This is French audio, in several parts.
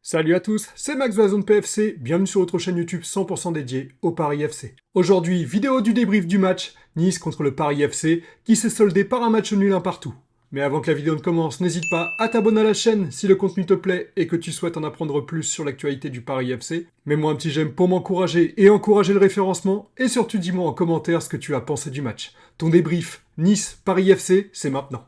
Salut à tous, c'est Max de la Zone PFC, bienvenue sur votre chaîne YouTube 100% dédiée au Paris FC. Aujourd'hui, vidéo du débrief du match Nice contre le Paris FC qui s'est soldé par un match nul un partout. Mais avant que la vidéo ne commence, n'hésite pas à t'abonner à la chaîne si le contenu te plaît et que tu souhaites en apprendre plus sur l'actualité du Paris FC. Mets-moi un petit j'aime pour m'encourager et encourager le référencement et surtout dis-moi en commentaire ce que tu as pensé du match. Ton débrief Nice-Paris FC, c'est maintenant.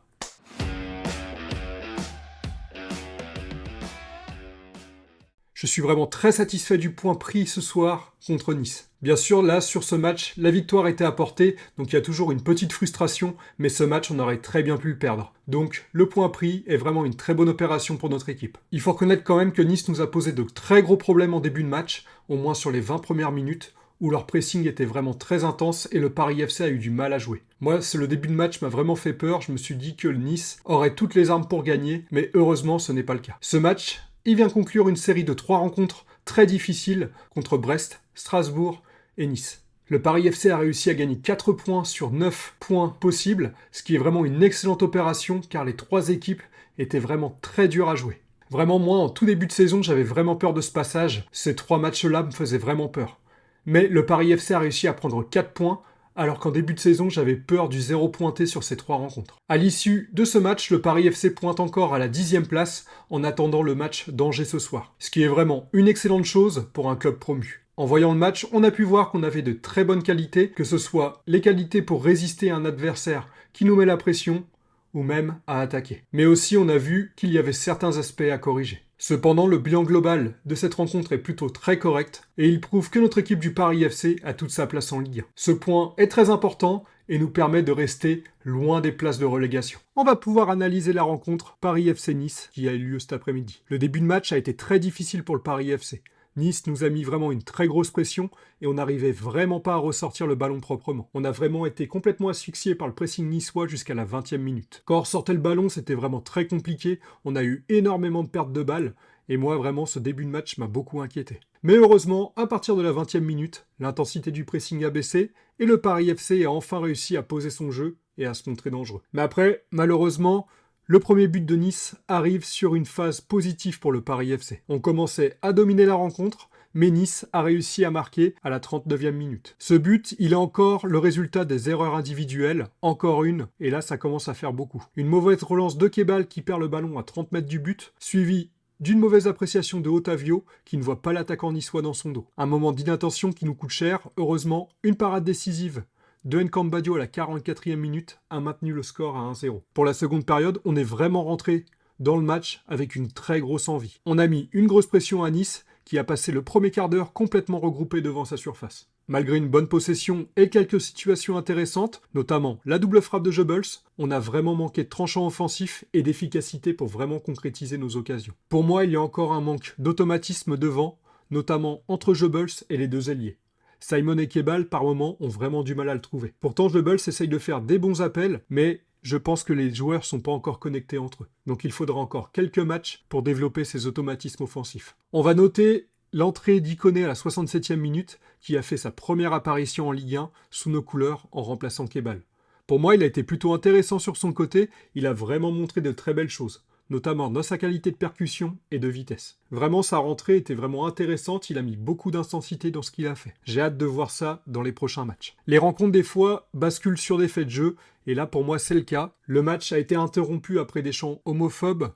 Je suis vraiment très satisfait du point pris ce soir contre Nice. Bien sûr, là, sur ce match, la victoire était apportée, donc il y a toujours une petite frustration, mais ce match, on aurait très bien pu le perdre. Donc, le point pris est vraiment une très bonne opération pour notre équipe. Il faut reconnaître quand même que Nice nous a posé de très gros problèmes en début de match, au moins sur les 20 premières minutes, où leur pressing était vraiment très intense et le Paris FC a eu du mal à jouer. Moi, le début de match m'a vraiment fait peur, je me suis dit que le Nice aurait toutes les armes pour gagner, mais heureusement, ce n'est pas le cas. Ce match, il vient conclure une série de 3 rencontres très difficiles contre Brest, Strasbourg et Nice. Le Paris FC a réussi à gagner 4 points sur 9 points possibles, ce qui est vraiment une excellente opération car les 3 équipes étaient vraiment très dures à jouer. Vraiment, moi, en tout début de saison, j'avais vraiment peur de ce passage. Ces 3 matchs-là me faisaient vraiment peur. Mais le Paris FC a réussi à prendre 4 points, alors qu'en début de saison, j'avais peur du 0 pointé sur ces 3 rencontres. À l'issue de ce match, le Paris FC pointe encore à la 10e place en attendant le match d'Angers ce soir. Ce qui est vraiment une excellente chose pour un club promu. En voyant le match, on a pu voir qu'on avait de très bonnes qualités, que ce soit les qualités pour résister à un adversaire qui nous met la pression, ou même à attaquer. Mais aussi on a vu qu'il y avait certains aspects à corriger. Cependant, le bilan global de cette rencontre est plutôt très correct et il prouve que notre équipe du Paris FC a toute sa place en Ligue 1. Ce point est très important et nous permet de rester loin des places de relégation. On va pouvoir analyser la rencontre Paris FC Nice qui a eu lieu cet après-midi. Le début de match a été très difficile pour le Paris FC. Nice nous a mis vraiment une très grosse pression et on n'arrivait vraiment pas à ressortir le ballon proprement. On a vraiment été complètement asphyxié par le pressing niçois jusqu'à la 20e minute. Quand on ressortait le ballon, c'était vraiment très compliqué, on a eu énormément de pertes de balles et moi vraiment ce début de match m'a beaucoup inquiété. Mais heureusement, à partir de la 20e minute, l'intensité du pressing a baissé et le Paris FC a enfin réussi à poser son jeu et à se montrer dangereux. Mais après, malheureusement, le premier but de Nice arrive sur une phase positive pour le Paris FC. On commençait à dominer la rencontre, mais Nice a réussi à marquer à la 39e minute. Ce but, il est encore le résultat des erreurs individuelles, encore une, et là ça commence à faire beaucoup. Une mauvaise relance de Kebal qui perd le ballon à 30 mètres du but, suivi d'une mauvaise appréciation de Otavio qui ne voit pas l'attaquant niçois dans son dos. Un moment d'inattention qui nous coûte cher, heureusement, une parade décisive de Nkambadio à la 44e minute a maintenu le score à 1-0. Pour la seconde période, on est vraiment rentré dans le match avec une très grosse envie. On a mis une grosse pression à Nice qui a passé le premier quart d'heure complètement regroupé devant sa surface. Malgré une bonne possession et quelques situations intéressantes, notamment la double frappe de Goebbels, on a vraiment manqué de tranchant offensif et d'efficacité pour vraiment concrétiser nos occasions. Pour moi, il y a encore un manque d'automatisme devant, notamment entre Goebbels et les deux ailiers. Simon et Kebal, par moments, ont vraiment du mal à le trouver. Pourtant, Goebbels essaye de faire des bons appels, mais je pense que les joueurs sont pas encore connectés entre eux. Donc il faudra encore quelques matchs pour développer ces automatismes offensifs. On va noter l'entrée d'Ikoné à la 67e minute, qui a fait sa première apparition en Ligue 1 sous nos couleurs en remplaçant Kebal. Pour moi, il a été plutôt intéressant sur son côté, il a vraiment montré de très belles choses, notamment dans sa qualité de percussion et de vitesse. Vraiment, sa rentrée était vraiment intéressante, il a mis beaucoup d'intensité dans ce qu'il a fait. J'ai hâte de voir ça dans les prochains matchs. Les rencontres, des fois, basculent sur des faits de jeu, et là, pour moi, c'est le cas. Le match a été interrompu après des chants homophobes,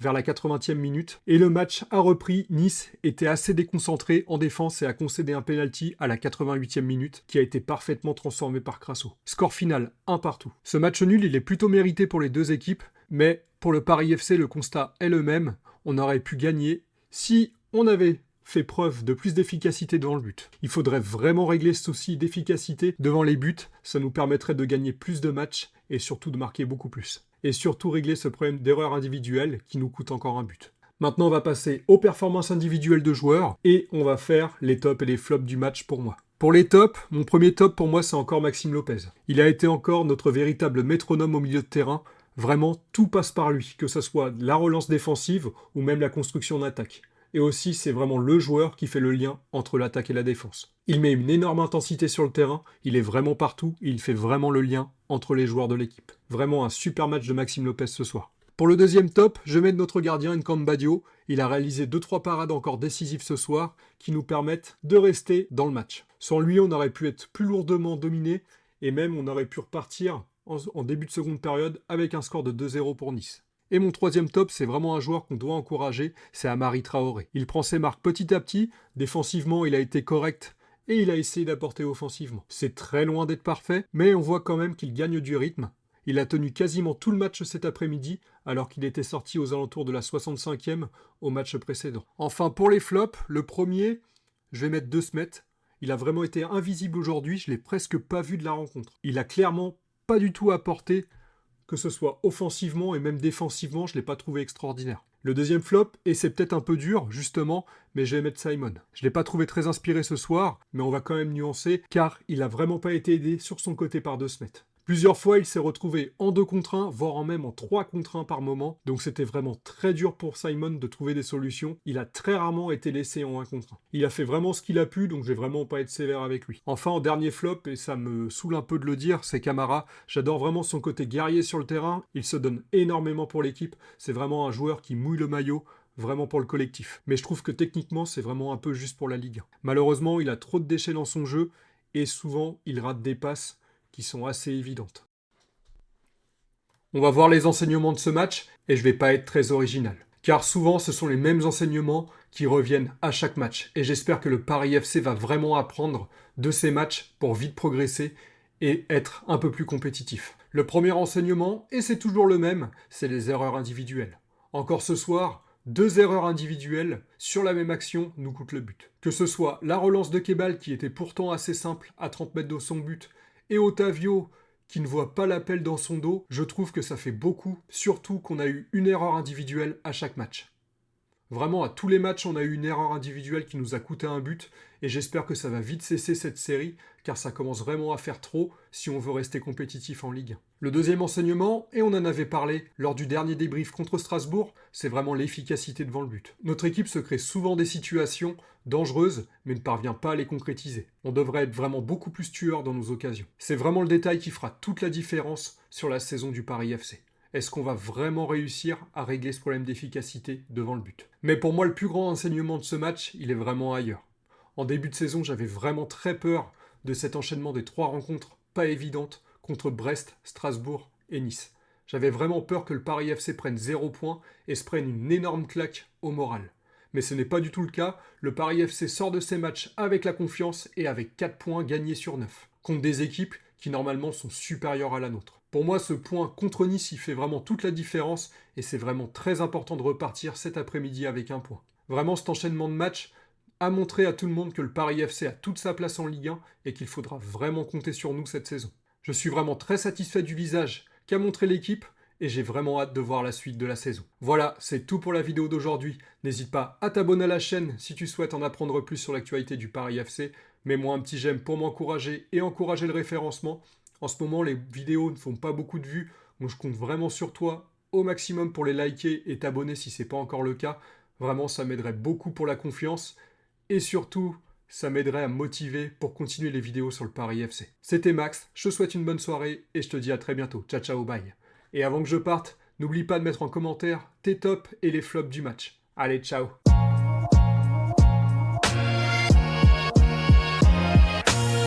vers la 80e minute, et le match a repris. Nice était assez déconcentré en défense et a concédé un penalty à la 88e minute qui a été parfaitement transformé par Crasso. Score final, 1 partout. Ce match nul, il est plutôt mérité pour les deux équipes, mais pour le Paris FC, le constat est le même. On aurait pu gagner si on avait fait preuve de plus d'efficacité devant le but. Il faudrait vraiment régler ce souci d'efficacité devant les buts, ça nous permettrait de gagner plus de matchs et surtout de marquer beaucoup plus. Et surtout régler ce problème d'erreur individuelle qui nous coûte encore un but. Maintenant, on va passer aux performances individuelles de joueurs et on va faire les tops et les flops du match pour moi. Pour les tops, mon premier top pour moi c'est encore Maxime Lopez. Il a été encore notre véritable métronome au milieu de terrain. Vraiment, tout passe par lui, que ce soit la relance défensive ou même la construction d'attaque. Et aussi, c'est vraiment le joueur qui fait le lien entre l'attaque et la défense. Il met une énorme intensité sur le terrain, il est vraiment partout, et il fait vraiment le lien entre les joueurs de l'équipe. Vraiment un super match de Maxime Lopez ce soir. Pour le deuxième top, je mets notre gardien Nkambadio. Il a réalisé 2-3 parades encore décisives ce soir qui nous permettent de rester dans le match. Sans lui, on aurait pu être plus lourdement dominé et même on aurait pu repartir en début de seconde période avec un score de 2-0 pour Nice. Et mon troisième top, c'est vraiment un joueur qu'on doit encourager, c'est Amari Traoré. Il prend ses marques petit à petit, défensivement il a été correct et il a essayé d'apporter offensivement. C'est très loin d'être parfait, mais on voit quand même qu'il gagne du rythme. Il a tenu quasiment tout le match cet après-midi, alors qu'il était sorti aux alentours de la 65e au match précédent. Enfin, pour les flops, le premier, je vais mettre De Smet. Il a vraiment été invisible aujourd'hui, je l'ai presque pas vu de la rencontre. Il a clairement pas du tout apporté, que ce soit offensivement et même défensivement, je l'ai pas trouvé extraordinaire. Le deuxième flop, et c'est peut-être un peu dur, justement, mais je vais mettre Simon. Je l'ai pas trouvé très inspiré ce soir, mais on va quand même nuancer, car il a vraiment pas été aidé sur son côté par De Smet. Plusieurs fois, il s'est retrouvé en 2 contre 1, voire même en 3 contre 1 par moment. Donc c'était vraiment très dur pour Simon de trouver des solutions. Il a très rarement été laissé en 1 contre 1. Il a fait vraiment ce qu'il a pu, donc je vais vraiment pas être sévère avec lui. Enfin, en dernier flop, et ça me saoule un peu de le dire, c'est Camara. J'adore vraiment son côté guerrier sur le terrain. Il se donne énormément pour l'équipe. C'est vraiment un joueur qui mouille le maillot. Vraiment pour le collectif. Mais je trouve que techniquement, c'est vraiment un peu juste pour la Ligue 1. Malheureusement, il a trop de déchets dans son jeu, et souvent, il rate des passes qui sont assez évidentes. On va voir les enseignements de ce match, et je vais pas être très original. Car souvent, ce sont les mêmes enseignements qui reviennent à chaque match. Et j'espère que le Paris FC va vraiment apprendre de ces matchs pour vite progresser et être un peu plus compétitif. Le premier enseignement, et c'est toujours le même, c'est les erreurs individuelles. Encore ce soir, 2 erreurs individuelles sur la même action nous coûtent le but. Que ce soit la relance de Kebal qui était pourtant assez simple à 30 mètres de son but, et Otavio qui ne voit pas l'appel dans son dos, je trouve que ça fait beaucoup, surtout qu'on a eu une erreur individuelle à chaque match. Vraiment, à tous les matchs, on a eu une erreur individuelle qui nous a coûté un but, et j'espère que ça va vite cesser cette série, car ça commence vraiment à faire trop si on veut rester compétitif en Ligue 1. Le deuxième enseignement, et on en avait parlé lors du dernier débrief contre Strasbourg, c'est vraiment l'efficacité devant le but. Notre équipe se crée souvent des situations dangereuses, mais ne parvient pas à les concrétiser. On devrait être vraiment beaucoup plus tueur dans nos occasions. C'est vraiment le détail qui fera toute la différence sur la saison du Paris FC. Est-ce qu'on va vraiment réussir à régler ce problème d'efficacité devant le but? Mais pour moi, le plus grand enseignement de ce match, il est vraiment ailleurs. En début de saison, j'avais vraiment très peur de cet enchaînement des 3 rencontres pas évidentes contre Brest, Strasbourg et Nice. J'avais vraiment peur que le Paris FC prenne 0 points et se prenne une énorme claque au moral. Mais ce n'est pas du tout le cas. Le Paris FC sort de ces matchs avec la confiance et avec 4 points gagnés sur 9, contre des équipes qui normalement sont supérieures à la nôtre. Pour moi, ce point contre Nice, il fait vraiment toute la différence et c'est vraiment très important de repartir cet après-midi avec un point. Vraiment, cet enchaînement de matchs a montré à tout le monde que le Paris FC a toute sa place en Ligue 1 et qu'il faudra vraiment compter sur nous cette saison. Je suis vraiment très satisfait du visage qu'a montré l'équipe et j'ai vraiment hâte de voir la suite de la saison. Voilà, c'est tout pour la vidéo d'aujourd'hui. N'hésite pas à t'abonner à la chaîne si tu souhaites en apprendre plus sur l'actualité du Paris FC. Mets-moi un petit j'aime pour m'encourager et encourager le référencement. En ce moment, les vidéos ne font pas beaucoup de vues, donc je compte vraiment sur toi au maximum pour les liker et t'abonner si ce n'est pas encore le cas. Vraiment, ça m'aiderait beaucoup pour la confiance et surtout, ça m'aiderait à me motiver pour continuer les vidéos sur le Paris FC. C'était Max, je te souhaite une bonne soirée et je te dis à très bientôt. Ciao, ciao, bye. Et avant que je parte, n'oublie pas de mettre en commentaire tes tops et les flops du match. Allez, ciao.